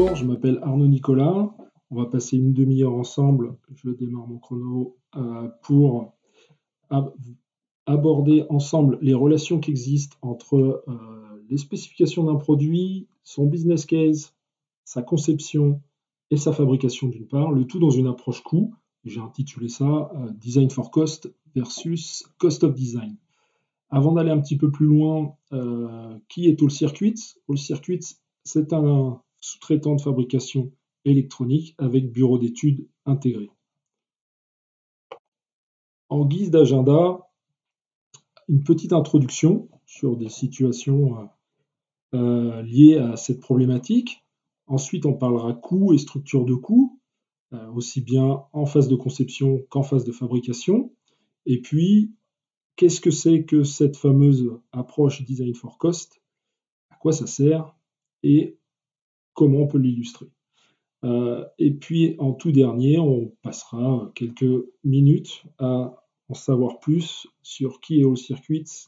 Bonjour, je m'appelle Arnaud Nicolas. On va passer une demi-heure ensemble. Je démarre mon chrono pour aborder ensemble les relations qui existent entre les spécifications d'un produit, son business case, sa conception et sa fabrication d'une part, le tout dans une approche coût. J'ai intitulé ça Design for Cost versus Cost of Design. Avant d'aller un petit peu plus loin, qui est All Circuits? All Circuits, c'est un sous-traitant de fabrication électronique avec bureau d'études intégré. En guise d'agenda, une petite introduction sur des situations liées à cette problématique. Ensuite, on parlera coût et structure de coût, aussi bien en phase de conception qu'en phase de fabrication. Et puis, qu'est-ce que c'est que cette fameuse approche Design for Cost? À quoi ça sert et comment on peut l'illustrer. Et puis en tout dernier, on passera quelques minutes à en savoir plus sur qui est All Circuits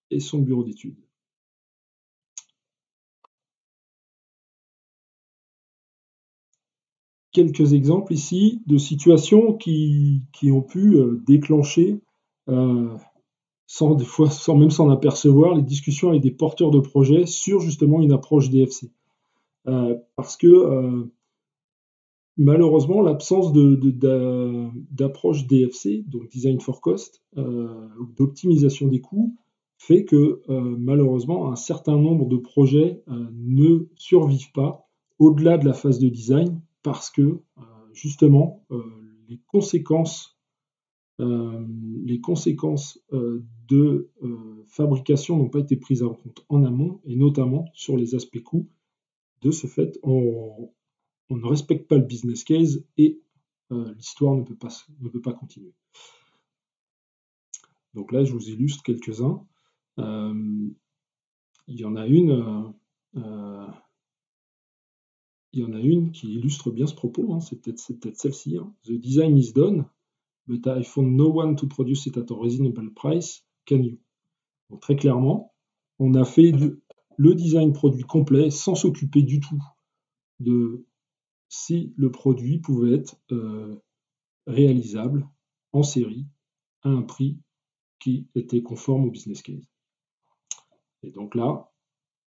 et son bureau d'études. Quelques exemples ici de situations qui ont pu déclencher, des fois sans même s'en apercevoir, les discussions avec des porteurs de projets sur justement une approche DFC. Parce que malheureusement, l'absence d'approche DFC, donc Design for Cost, d'optimisation des coûts, fait que malheureusement, un certain nombre de projets ne survivent pas au-delà de la phase de design parce que justement, les conséquences de fabrication n'ont pas été prises en compte en amont et notamment sur les aspects coûts. De ce fait, on ne respecte pas le business case et l'histoire ne peut pas continuer. Donc là, je vous illustre quelques-uns. Il y en a une qui illustre bien ce propos, hein. C'est peut-être celle-ci. Hein. The design is done, but I found no one to produce it at a reasonable price. Can you? Donc, très clairement, on a fait le design produit complet sans s'occuper du tout de si le produit pouvait être réalisable en série à un prix qui était conforme au business case. Et donc là,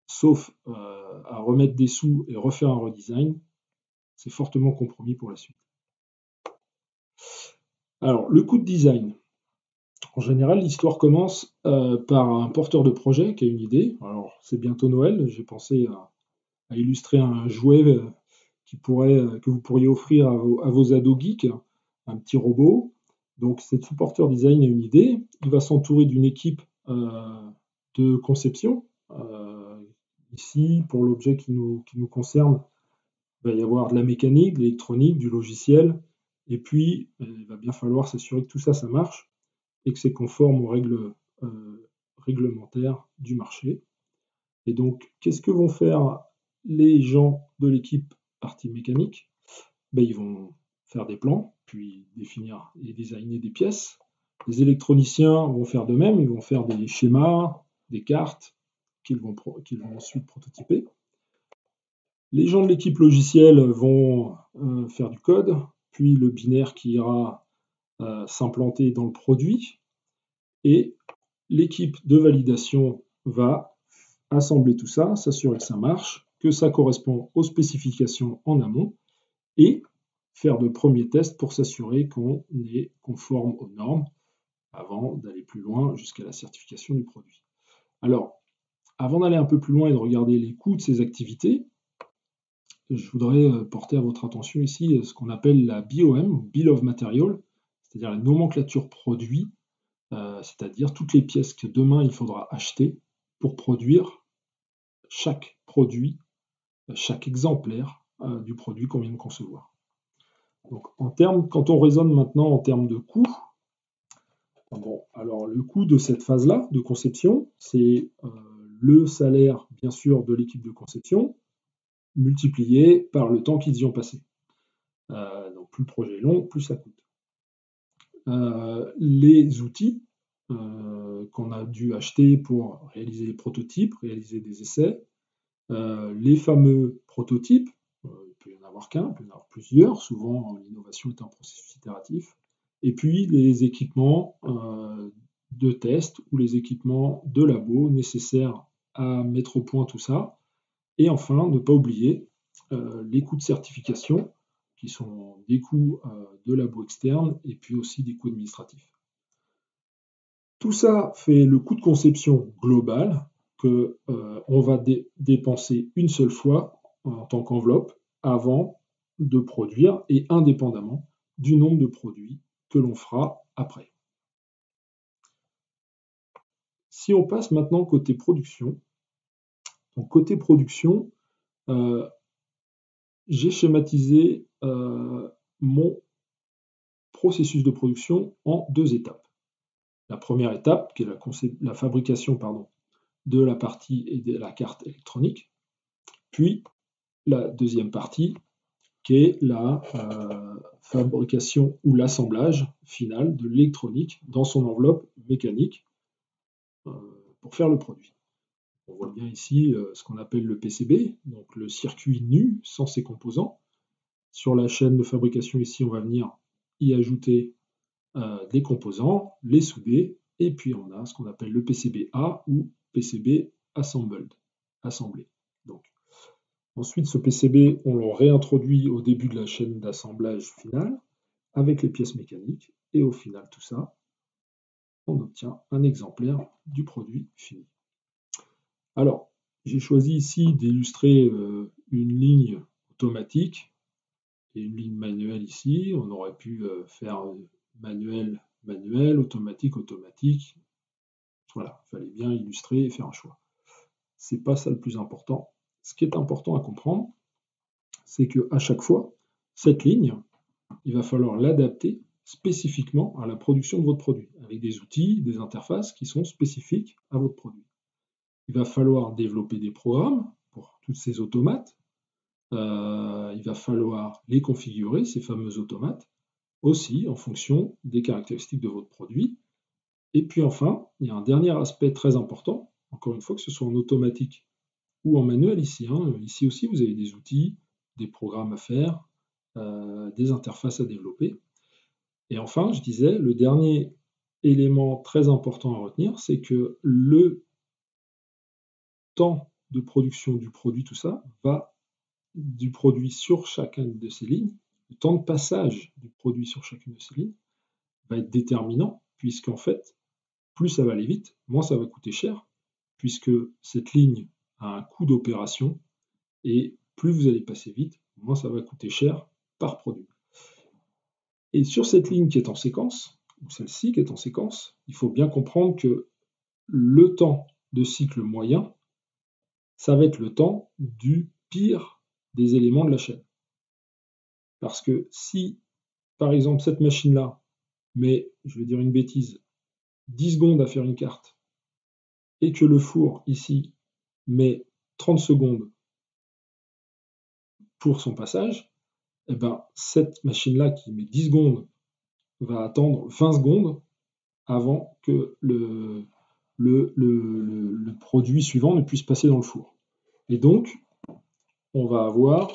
sauf à remettre des sous et refaire un redesign, c'est fortement compromis pour la suite. Alors, le coût de design. En général, l'histoire commence par un porteur de projet qui a une idée. Alors, c'est bientôt Noël, j'ai pensé à illustrer un jouet que vous pourriez offrir à vos ados geeks, un petit robot. Donc, ce porteur design a une idée. Il va s'entourer d'une équipe de conception. Ici, pour l'objet qui nous concerne, il va y avoir de la mécanique, de l'électronique, du logiciel. Et puis, il va bien falloir s'assurer que tout ça, ça marche et que c'est conforme aux règles réglementaires du marché. Et donc, qu'est-ce que vont faire les gens de l'équipe partie mécanique? Ils vont faire des plans, puis définir et designer des pièces. Les électroniciens vont faire de même, ils vont faire des schémas, des cartes qu'ils vont ensuite prototyper. Les gens de l'équipe logicielle vont faire du code, puis le binaire qui ira s'implanter dans le produit. Et l'équipe de validation va assembler tout ça, s'assurer que ça marche, que ça correspond aux spécifications en amont, et faire de premiers tests pour s'assurer qu'on est conforme aux normes avant d'aller plus loin jusqu'à la certification du produit. Alors, avant d'aller un peu plus loin et de regarder les coûts de ces activités, je voudrais porter à votre attention ici ce qu'on appelle la BOM, Bill of Material, c'est-à-dire la nomenclature produit, c'est-à-dire toutes les pièces que demain il faudra acheter pour produire chaque produit, chaque exemplaire du produit qu'on vient de concevoir. Donc, quand on raisonne maintenant en termes de coût, alors le coût de cette phase-là de conception, c'est le salaire, bien sûr, de l'équipe de conception, multiplié par le temps qu'ils y ont passé. Donc, plus le projet est long, plus ça coûte. Les outils qu'on a dû acheter pour réaliser les prototypes, réaliser des essais, les fameux prototypes, avoir qu'un, il peut y en avoir plusieurs, souvent l'innovation est un processus itératif, et puis les équipements de test ou les équipements de labo nécessaires à mettre au point tout ça, et enfin, ne pas oublier les coûts de certification, qui sont des coûts de labo externe, et puis aussi des coûts administratifs. Tout ça fait le coût de conception global que on va dépenser une seule fois en tant qu'enveloppe avant de produire et indépendamment du nombre de produits que l'on fera après. Si on passe maintenant côté production, donc côté production, j'ai schématisé mon processus de production en deux étapes. La première étape, qui est la fabrication de la partie et de la carte électronique, puis la deuxième partie, qui est la fabrication ou l'assemblage final de l'électronique dans son enveloppe mécanique pour faire le produit. On voit bien ici ce qu'on appelle le PCB, donc le circuit nu sans ses composants. Sur la chaîne de fabrication ici, on va venir y ajouter des composants, les souder, et puis on a ce qu'on appelle le PCB-A ou PCB assembled, assemblé. Donc, ensuite, ce PCB, on le réintroduit au début de la chaîne d'assemblage finale avec les pièces mécaniques, et au final, tout ça, on obtient un exemplaire du produit fini. Alors, j'ai choisi ici d'illustrer une ligne automatique et une ligne manuelle ici. On aurait pu faire manuel, manuel, automatique, automatique. Voilà, il fallait bien illustrer et faire un choix. C'est pas ça le plus important. Ce qui est important à comprendre, c'est qu'à chaque fois, cette ligne, il va falloir l'adapter spécifiquement à la production de votre produit, avec des outils, des interfaces qui sont spécifiques à votre produit. Il va falloir développer des programmes pour tous ces automates. Il va falloir les configurer, ces fameux automates, aussi en fonction des caractéristiques de votre produit. Et puis enfin, il y a un dernier aspect très important, encore une fois, que ce soit en automatique ou en manuel ici. Ici aussi, vous avez des outils, des programmes à faire, des interfaces à développer. Et enfin, je disais, le dernier élément très important à retenir, c'est que le temps de production du produit, tout ça, va du produit sur chacune de ces lignes, le temps de passage du produit sur chacune de ces lignes va être déterminant, puisqu'en fait, plus ça va aller vite, moins ça va coûter cher, puisque cette ligne a un coût d'opération, et plus vous allez passer vite, moins ça va coûter cher par produit. Et sur cette ligne qui est en séquence, ou celle-ci qui est en séquence, il faut bien comprendre que le temps de cycle moyen, ça va être le temps du pire des éléments de la chaîne. Parce que si, par exemple, cette machine-là met, je vais dire une bêtise, 10 secondes à faire une carte, et que le four, ici, met 30 secondes pour son passage, eh ben, cette machine-là qui met 10 secondes va attendre 20 secondes avant que le produit suivant ne puisse passer dans le four. Et donc, on va avoir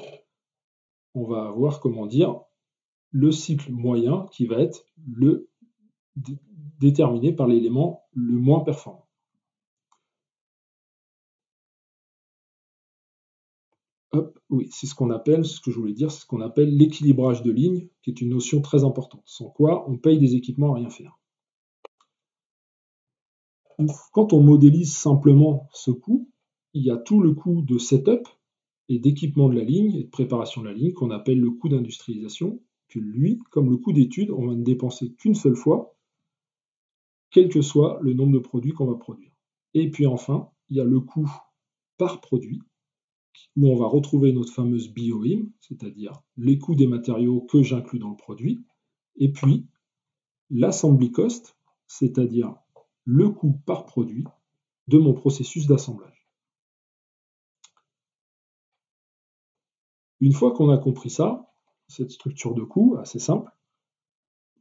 comment dire, le cycle moyen qui va être déterminé par l'élément le moins performant. Hop, oui, c'est ce qu'on appelle, ce que je voulais dire, c'est ce qu'on appelle l'équilibrage de ligne, qui est une notion très importante, sans quoi on paye des équipements à rien faire. Quand on modélise simplement ce coût, il y a tout le coût de setup et d'équipement de la ligne et de préparation de la ligne qu'on appelle le coût d'industrialisation, que lui, comme le coût d'étude, on va ne dépenser qu'une seule fois, quel que soit le nombre de produits qu'on va produire. Et puis enfin, il y a le coût par produit, où on va retrouver notre fameuse BOM, c'est-à-dire les coûts des matériaux que j'inclus dans le produit, et puis l'assembly cost, c'est-à-dire le coût par produit de mon processus d'assemblage. Une fois qu'on a compris ça, cette structure de coût assez simple,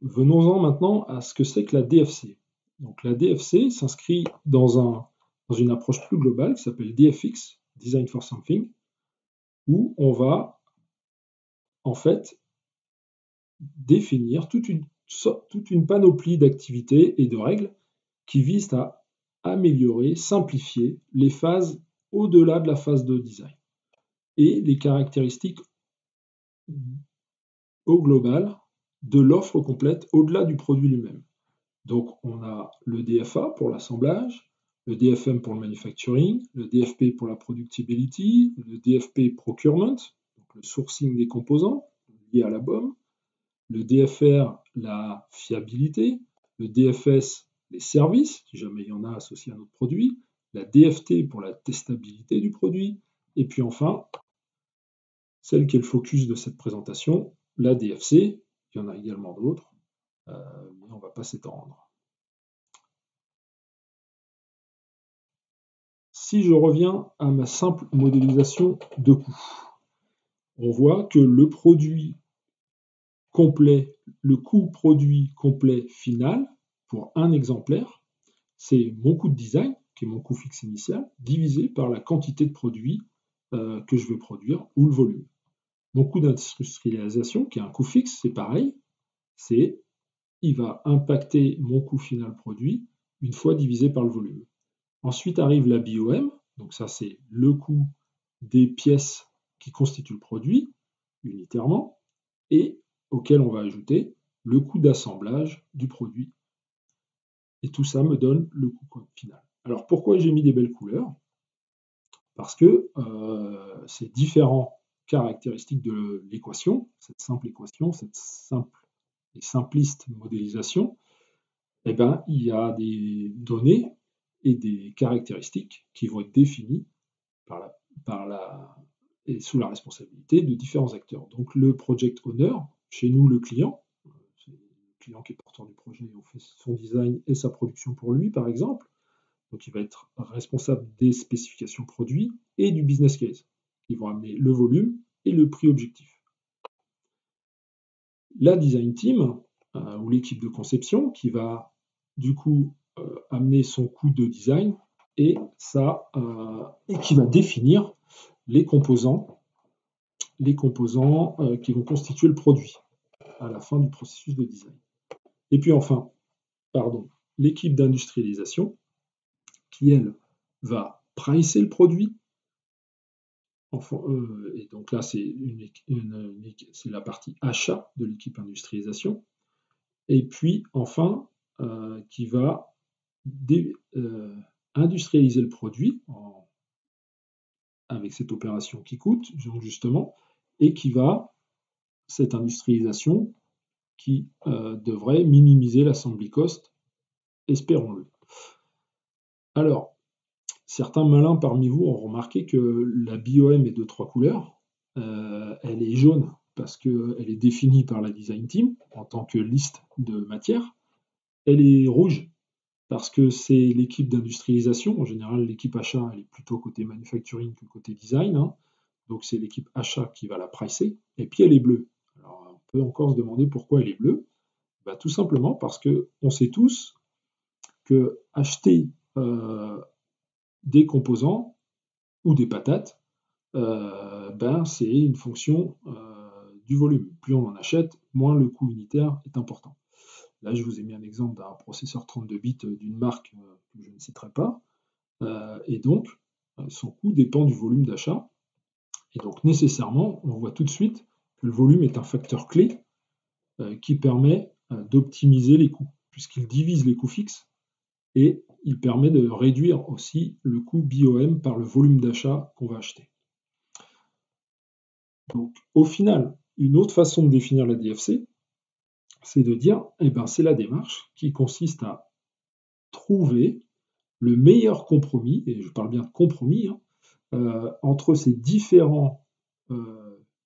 venons-en maintenant à ce que c'est que la DFC. Donc la DFC s'inscrit dans une approche plus globale qui s'appelle DFX, Design for Something, où on va en fait définir toute une panoplie d'activités et de règles qui visent à améliorer, simplifier les phases au-delà de la phase de design et les caractéristiques au global de l'offre complète au-delà du produit lui-même. Donc on a le DFA pour l'assemblage, le DFM pour le manufacturing, le DFP pour la productability, le DFP procurement, donc le sourcing des composants liés à la BOM, le DFR la fiabilité, le DFS les services, si jamais il y en a associés à notre produit, la DFT pour la testabilité du produit, et puis enfin, celle qui est le focus de cette présentation, la DFC, il y en a également d'autres, mais on ne va pas s'étendre. Si je reviens à ma simple modélisation de coût, on voit que le produit complet, le coût produit complet final pour un exemplaire, c'est mon coût de design, qui est mon coût fixe initial, divisé par la quantité de produit que je veux produire ou le volume. Mon coût d'industrialisation, qui est un coût fixe, c'est pareil, il va impacter mon coût final produit une fois divisé par le volume. Ensuite arrive la BOM, donc ça c'est le coût des pièces qui constituent le produit, unitairement, et auquel on va ajouter le coût d'assemblage du produit. Et tout ça me donne le coût final. Alors pourquoi j'ai mis des belles couleurs? Parce que ces différentes caractéristiques de l'équation, cette simple équation, cette simple et simpliste modélisation, eh ben, il y a des données et des caractéristiques qui vont être définies et sous la responsabilité de différents acteurs. Donc le project owner, chez nous le client, c'est le client qui est porteur du projet, on fait son design et sa production pour lui par exemple, donc il va être responsable des spécifications produits et du business case, qui vont amener le volume et le prix objectif. La design team, ou l'équipe de conception, qui va du coup amener son coût de design et qui va définir les composants qui vont constituer le produit à la fin du processus de design. Et puis enfin, l'équipe d'industrialisation qui, elle, va pricer le produit. Et donc là, c'est la partie achat de l'équipe industrialisation. Et puis enfin, qui va industrialiser le produit avec cette opération qui coûte, justement, et cette industrialisation qui devrait minimiser l'assembly cost, espérons-le. Alors, certains malins parmi vous ont remarqué que la BOM est de 3 couleurs. Elle est jaune parce qu'elle est définie par la design team en tant que liste de matières. Elle est rouge parce que c'est l'équipe d'industrialisation. En général, l'équipe achat, elle est plutôt côté manufacturing que côté design. Donc c'est l'équipe achat qui va la pricer. Et puis elle est bleue. Alors on peut encore se demander pourquoi elle est bleue. Tout simplement parce qu'on sait tous que acheter des composants ou des patates, c'est une fonction du volume. Plus on en achète, moins le coût unitaire est important. Là, je vous ai mis un exemple d'un processeur 32 bits d'une marque que je ne citerai pas. Et donc, son coût dépend du volume d'achat. Et donc, nécessairement, on voit tout de suite que le volume est un facteur clé qui permet d'optimiser les coûts, puisqu'il divise les coûts fixes et il permet de réduire aussi le coût BOM par le volume d'achat qu'on va acheter. Donc, au final, une autre façon de définir la DFC, c'est de dire, c'est la démarche qui consiste à trouver le meilleur compromis, et je parle bien de compromis, entre ces différents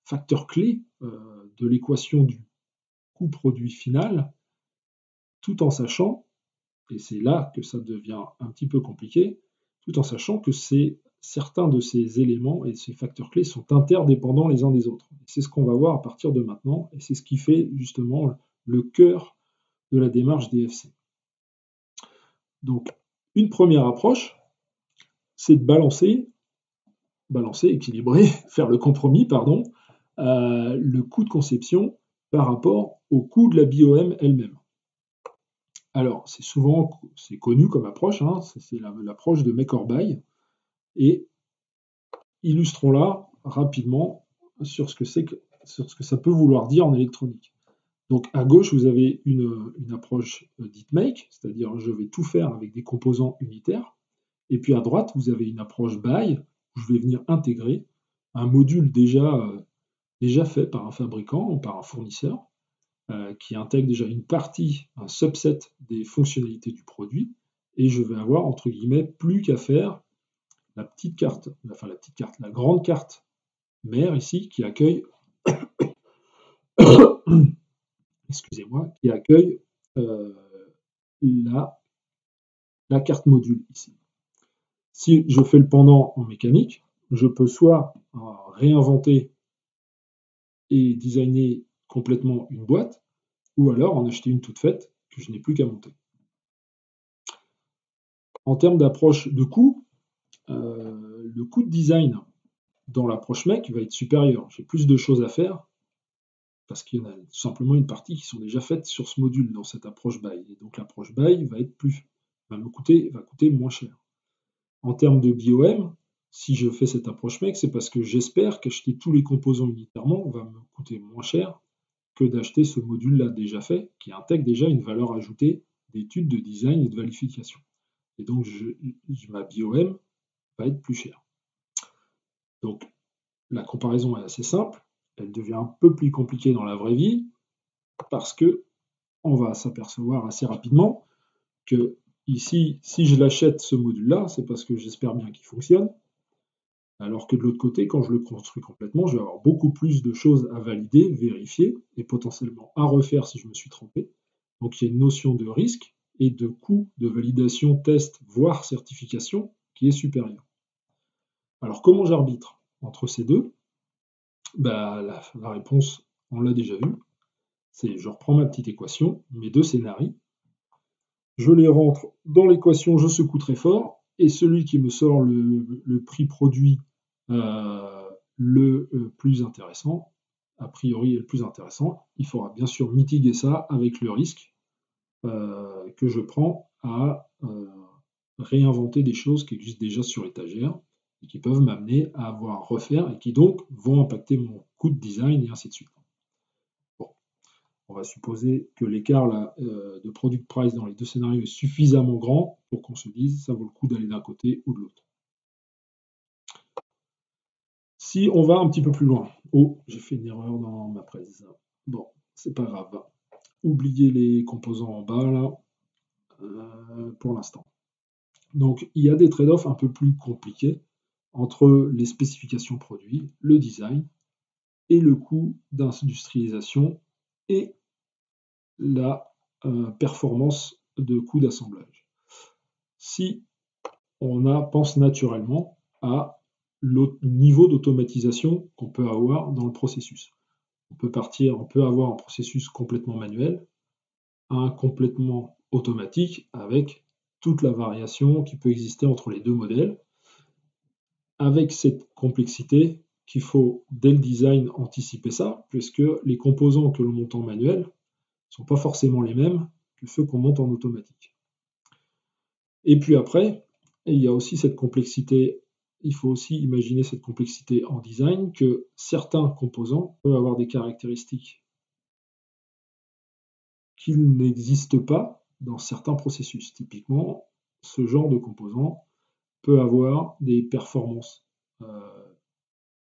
facteurs clés de l'équation du coût produit final, tout en sachant, et c'est là que ça devient un petit peu compliqué, tout en sachant que certains de ces éléments et ces facteurs clés sont interdépendants les uns des autres. C'est ce qu'on va voir à partir de maintenant, et c'est ce qui fait justement le cœur de la démarche DFC. Donc, une première approche, c'est de balancer, équilibrer, faire le compromis, le coût de conception par rapport au coût de la BOM elle-même. Alors, c'est connu comme approche, hein, c'est l'approche de make or buy, et illustrons-la rapidement sur ce que ça peut vouloir dire en électronique. Donc à gauche, vous avez une approche dite make, c'est-à-dire je vais tout faire avec des composants unitaires. Et puis à droite, vous avez une approche buy, où je vais venir intégrer un module déjà fait par un fabricant ou par un fournisseur, qui intègre déjà une partie, un subset des fonctionnalités du produit, et je vais avoir, entre guillemets, plus qu'à faire la grande carte mère ici, qui accueille, excusez-moi, qui accueille la carte module ici. Si je fais le pendant en mécanique, je peux soit réinventer et designer complètement une boîte, ou alors en acheter une toute faite que je n'ai plus qu'à monter. En termes d'approche de coût, le coût de design dans l'approche mec va être supérieur. J'ai plus de choses à faire parce qu'il y en a tout simplement une partie qui sont déjà faites sur ce module dans cette approche buy. Et donc l'approche buy va coûter moins cher. En termes de BOM, si je fais cette approche mec, c'est parce que j'espère qu'acheter tous les composants unitairement va me coûter moins cher que d'acheter ce module-là déjà fait, qui intègre déjà une valeur ajoutée d'études, de design et de vérification. Et donc ma BOM va être plus chère. Donc la comparaison est assez simple, elle devient un peu plus compliquée dans la vraie vie, parce que on va s'apercevoir assez rapidement que ici, si je l'achète ce module-là, c'est parce que j'espère bien qu'il fonctionne, alors que de l'autre côté, quand je le construis complètement, je vais avoir beaucoup plus de choses à valider, vérifier, et potentiellement à refaire si je me suis trompé. Donc il y a une notion de risque et de coût de validation, test, voire certification, qui est supérieure. Alors comment j'arbitre entre ces deux? La réponse, on l'a déjà vu, c'est je reprends ma petite équation, mes deux scénarios, je les rentre dans l'équation, je secoue très fort, et celui qui me sort le prix produit le plus intéressant, a priori est le plus intéressant, il faudra bien sûr mitiguer ça avec le risque que je prends à réinventer des choses qui existent déjà sur l'étagère et qui peuvent m'amener à avoir à refaire et qui donc vont impacter mon coût de design et ainsi de suite. Bon, on va supposer que l'écart de product price dans les deux scénarios est suffisamment grand pour qu'on se dise ça vaut le coup d'aller d'un côté ou de l'autre. Si on va un petit peu plus loin, oh, j'ai fait une erreur dans ma presse. Bon, c'est pas grave. Oubliez les composants en bas là, pour l'instant. Donc il y a des trade-offs un peu plus compliqués entre les spécifications produits, le design et le coût d'industrialisation et la performance de coût d'assemblage. Si on pense naturellement à le niveau d'automatisation qu'on peut avoir dans le processus. On peut avoir un processus complètement manuel, un complètement automatique avec toute la variation qui peut exister entre les deux modèles, avec cette complexité qu'il faut, dès le design, anticiper ça, puisque les composants que l'on monte en manuel ne sont pas forcément les mêmes que ceux qu'on monte en automatique. Et puis après, il y a aussi cette complexité, il faut aussi imaginer cette complexité en design, que certains composants peuvent avoir des caractéristiques qui n'existent pas dans certains processus. Typiquement, ce genre de composant peut avoir des performances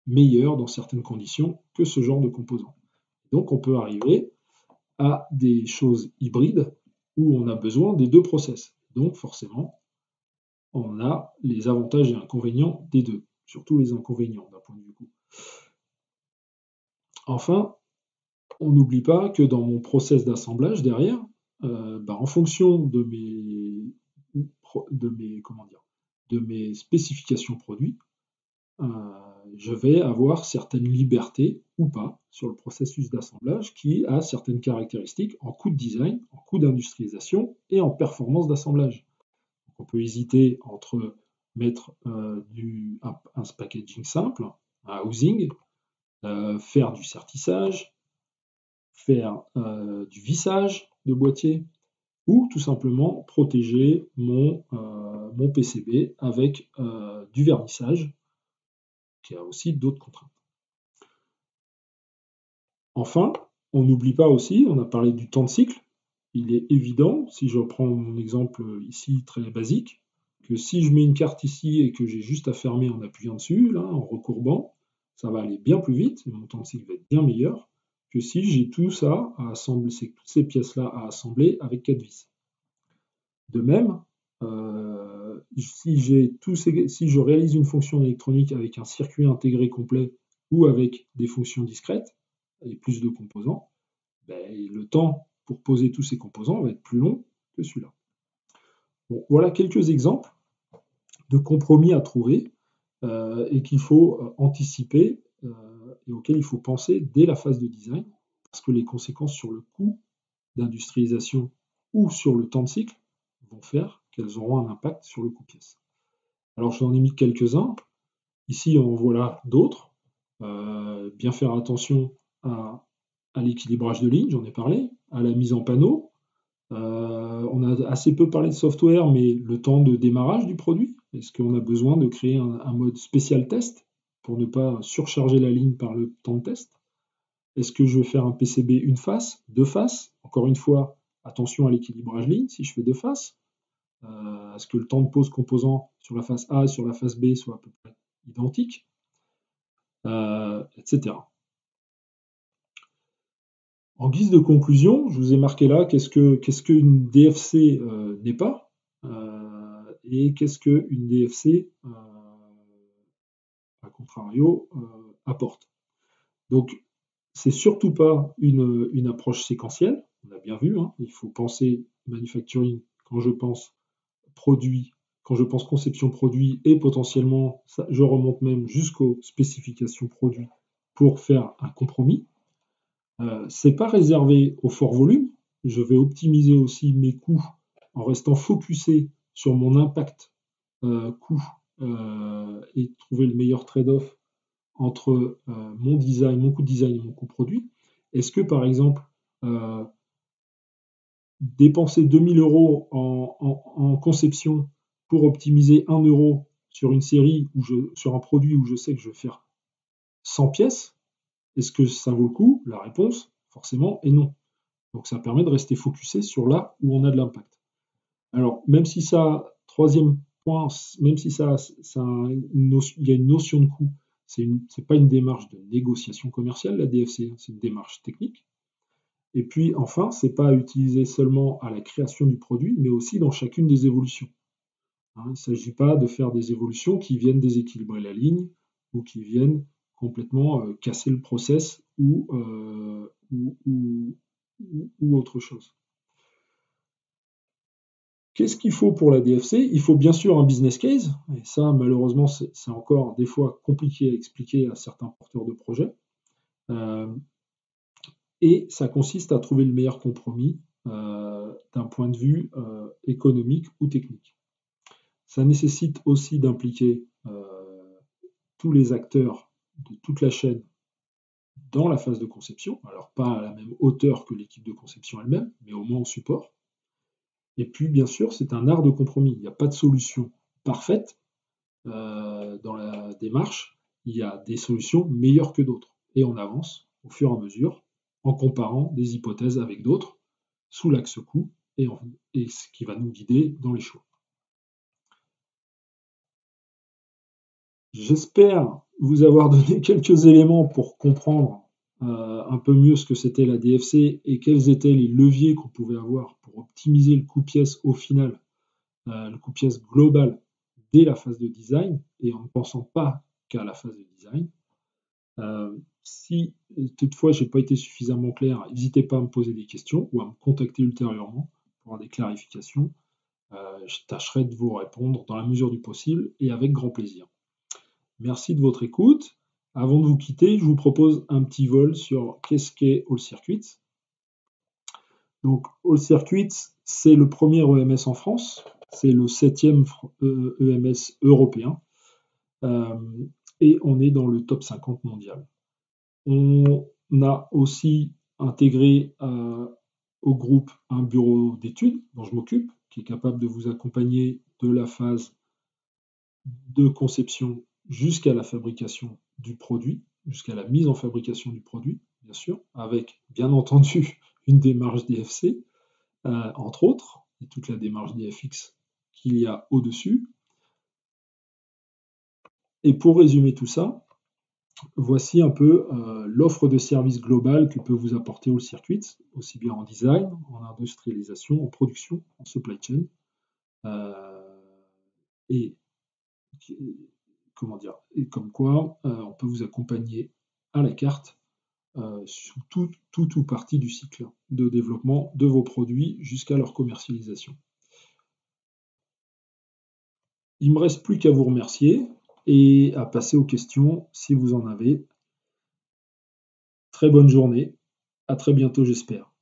meilleures dans certaines conditions que ce genre de composant. Donc on peut arriver à des choses hybrides où on a besoin des deux process. Donc forcément, on a les avantages et inconvénients des deux, surtout les inconvénients d'un point de vue coût. Enfin, on n'oublie pas que dans mon process d'assemblage derrière, en fonction de mes spécifications produits, je vais avoir certaines libertés ou pas sur le processus d'assemblage qui a certaines caractéristiques en coût de design, en coût d'industrialisation et en performance d'assemblage. On peut hésiter entre mettre un packaging simple, un housing, faire du sertissage, faire du vissage de boîtier, ou tout simplement protéger mon PCB avec du vernissage, qui a aussi d'autres contraintes. Enfin, on n'oublie pas aussi, on a parlé du temps de cycle, il est évident, si je reprends mon exemple ici très basique, que si je mets une carte ici et que j'ai juste à fermer en appuyant dessus, là, en recourbant, ça va aller bien plus vite, et mon temps de cycle va être bien meilleur que si j'ai tout ça à assembler, toutes ces pièces-là à assembler avec 4 vis. De même, si je réalise une fonction électronique avec un circuit intégré complet ou avec des fonctions discrètes et plus de composants, ben, le temps pour poser tous ces composants va être plus long que celui-là. Bon, voilà quelques exemples de compromis à trouver et qu'il faut anticiper et auxquels il faut penser dès la phase de design, parce que les conséquences sur le coût d'industrialisation ou sur le temps de cycle vont faire qu'elles auront un impact sur le coût pièce. Alors j'en ai mis quelques-uns, ici en voilà d'autres. Bien faire attention à l'équilibrage de ligne, j'en ai parlé, à la mise en panneau. On a assez peu parlé de software, mais le temps de démarrage du produit. Est-ce qu'on a besoin de créer un mode spécial test pour ne pas surcharger la ligne par le temps de test? Est-ce que je vais faire un PCB une face, deux faces? Encore une fois, attention à l'équilibrage ligne si je fais deux faces. Est-ce que le temps de pose composant sur la face A et sur la face B soit à peu près identique, etc. En guise de conclusion, je vous ai marqué là qu'est-ce qu'une DFC n'est pas et qu'est-ce qu'une DFC, à contrario, apporte. Donc, c'est surtout pas une approche séquentielle, on a bien vu, hein, il faut penser manufacturing quand je pense produit, quand je pense conception produit et potentiellement, ça, je remonte même jusqu'aux spécifications produits pour faire un compromis. C'est pas réservé au fort volume. Je vais optimiser aussi mes coûts en restant focusé sur mon impact coût et trouver le meilleur trade-off entre mon design, mon coût de design et mon coût produit. Est-ce que par exemple dépenser 2000 euros en conception pour optimiser 1 euro sur une série sur un produit où je sais que je vais faire 100 pièces, est-ce que ça vaut le coup? La réponse, forcément, est non. Donc ça permet de rester focusé sur là où on a de l'impact. Alors, même si ça, troisième point, même si il y a une notion de coût, c'est pas une démarche de négociation commerciale, la DFC, c'est une démarche technique. Et puis enfin, c'est pas à utiliser seulement à la création du produit, mais aussi dans chacune des évolutions. Hein, il ne s'agit pas de faire des évolutions qui viennent déséquilibrer la ligne ou qui viennent complètement casser le process ou autre chose. Qu'est-ce qu'il faut pour la DFC? Il faut bien sûr un business case, et ça malheureusement c'est encore des fois compliqué à expliquer à certains porteurs de projets. Et ça consiste à trouver le meilleur compromis d'un point de vue économique ou technique. Ça nécessite aussi d'impliquer tous les acteurs de toute la chaîne dans la phase de conception, alors pas à la même hauteur que l'équipe de conception elle-même, mais au moins en support. Et puis, bien sûr, c'est un art de compromis. Il n'y a pas de solution parfaite dans la démarche. Il y a des solutions meilleures que d'autres. Et on avance au fur et à mesure en comparant des hypothèses avec d'autres sous l'axe coût et ce qui va nous guider dans les choix. J'espère vous avoir donné quelques éléments pour comprendre un peu mieux ce que c'était la DFC et quels étaient les leviers qu'on pouvait avoir pour optimiser le coût pièce au final, le coût pièce global dès la phase de design et en ne pensant pas qu'à la phase de design. Si toutefois je n'ai pas été suffisamment clair, n'hésitez pas à me poser des questions ou à me contacter ultérieurement pour avoir des clarifications. Je tâcherai de vous répondre dans la mesure du possible et avec grand plaisir. Merci de votre écoute. Avant de vous quitter, je vous propose un petit vol sur qu'est-ce qu'est All Circuits. Donc, All Circuits, c'est le premier EMS en France, c'est le 7e EMS européen, et on est dans le top 50 mondial. On a aussi intégré au groupe un bureau d'études dont je m'occupe, qui est capable de vous accompagner de la phase de conception jusqu'à la fabrication du produit, jusqu'à la mise en fabrication du produit, bien sûr, avec bien entendu une démarche DFC, entre autres, et toute la démarche DFX qu'il y a au-dessus. Et pour résumer tout ça, voici un peu l'offre de service globale que peut vous apporter All Circuits, aussi bien en design, en industrialisation, en production, en supply chain. Et comment dire, et comme quoi on peut vous accompagner à la carte sur tout ou partie du cycle de développement de vos produits jusqu'à leur commercialisation. Il ne me reste plus qu'à vous remercier et à passer aux questions si vous en avez. Très bonne journée, à très bientôt j'espère.